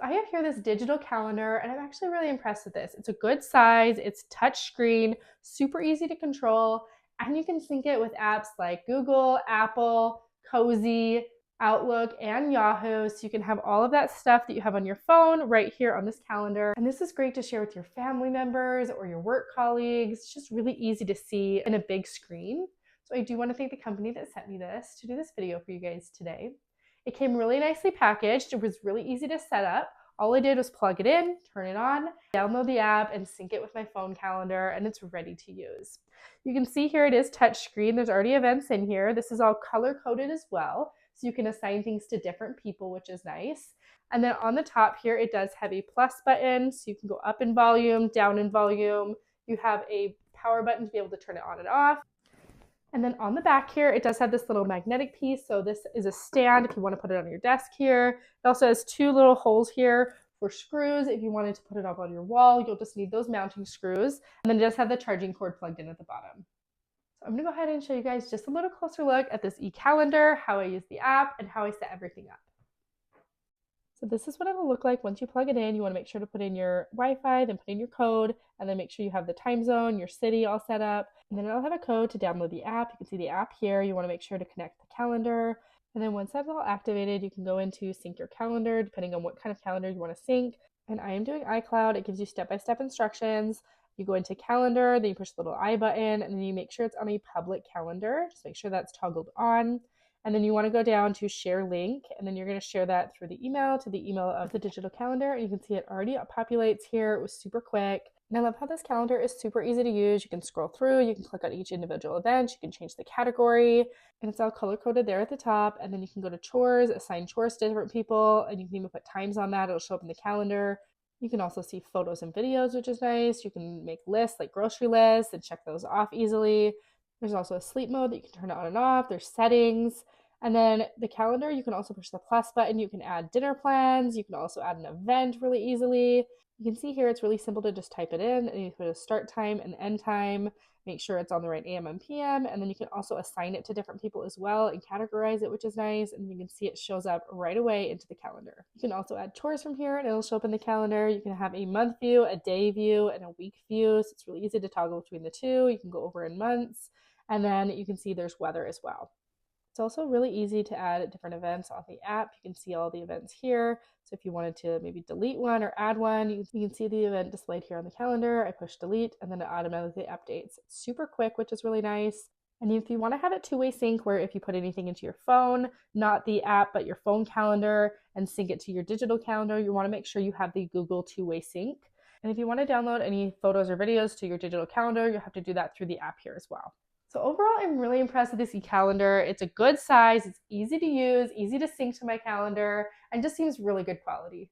So I have here this digital calendar, and I'm actually really impressed with this. It's a good size, it's touch screen, super easy to control, and you can sync it with apps like Google, Apple, Cozy, Outlook, and Yahoo. So you can have all of that stuff that you have on your phone right here on this calendar. And this is great to share with your family members or your work colleagues. It's just really easy to see in a big screen. So I do want to thank the company that sent me this to do this video for you guys today. It came really nicely packaged. It was really easy to set up. All I did was plug it in, turn it on, download the app, and sync it with my phone calendar, and it's ready to use. You can see here it is touchscreen. There's already events in here. This is all color-coded as well, so you can assign things to different people, which is nice. And then on the top here, it does have a plus button, so you can go up in volume, down in volume. You have a power button to be able to turn it on and off. And then on the back here, it does have this little magnetic piece. So this is a stand if you want to put it on your desk here. It also has two little holes here for screws. If you wanted to put it up on your wall, you'll just need those mounting screws. And then it does have the charging cord plugged in at the bottom. So I'm going to go ahead and show you guys just a little closer look at this ECalendar, how I use the app, and how I set everything up. So this is what it will look like once you plug it in. You want to make sure to put in your Wi-Fi, then put in your code, and then make sure you have the time zone, your city all set up. And then it'll have a code to download the app. You can see the app here. You want to make sure to connect the calendar. And then once that's all activated, you can go into sync your calendar, depending on what kind of calendar you want to sync. And I am doing iCloud. It gives you step-by-step instructions. You go into calendar, then you push the little I button, and then you make sure it's on a public calendar. Just make sure that's toggled on. And then you want to go down to share link, and then you're going to share that through the email to the email of the digital calendar. And you can see it already populates here. It was super quick. And I love how this calendar is super easy to use. You can scroll through, you can click on each individual event, you can change the category, and it's all color coded there at the top. And then you can go to chores, assign chores to different people, and you can even put times on that. It'll show up in the calendar. You can also see photos and videos, which is nice. You can make lists like grocery lists and check those off easily. There's also a sleep mode that you can turn on and off. There's settings. And then the calendar, you can also push the plus button. You can add dinner plans. You can also add an event really easily. You can see here it's really simple to just type it in, and you put a start time and end time. Make sure it's on the right AM and PM. And then you can also assign it to different people as well and categorize it, which is nice. And you can see it shows up right away into the calendar. You can also add chores from here and it'll show up in the calendar. You can have a month view, a day view, and a week view. So it's really easy to toggle between the two. You can go over in months. And then you can see there's weather as well. It's also really easy to add different events on the app. You can see all the events here. So if you wanted to maybe delete one or add one, you can see the event displayed here on the calendar. I push delete and then it automatically updates. It's super quick, which is really nice. And if you want to have it two-way sync, where if you put anything into your phone, not the app, but your phone calendar, and sync it to your digital calendar, you want to make sure you have the Google two-way sync. And if you want to download any photos or videos to your digital calendar, you'll have to do that through the app here as well. So overall, I'm really impressed with this ECalendar. It's a good size, it's easy to use, easy to sync to my calendar, and just seems really good quality.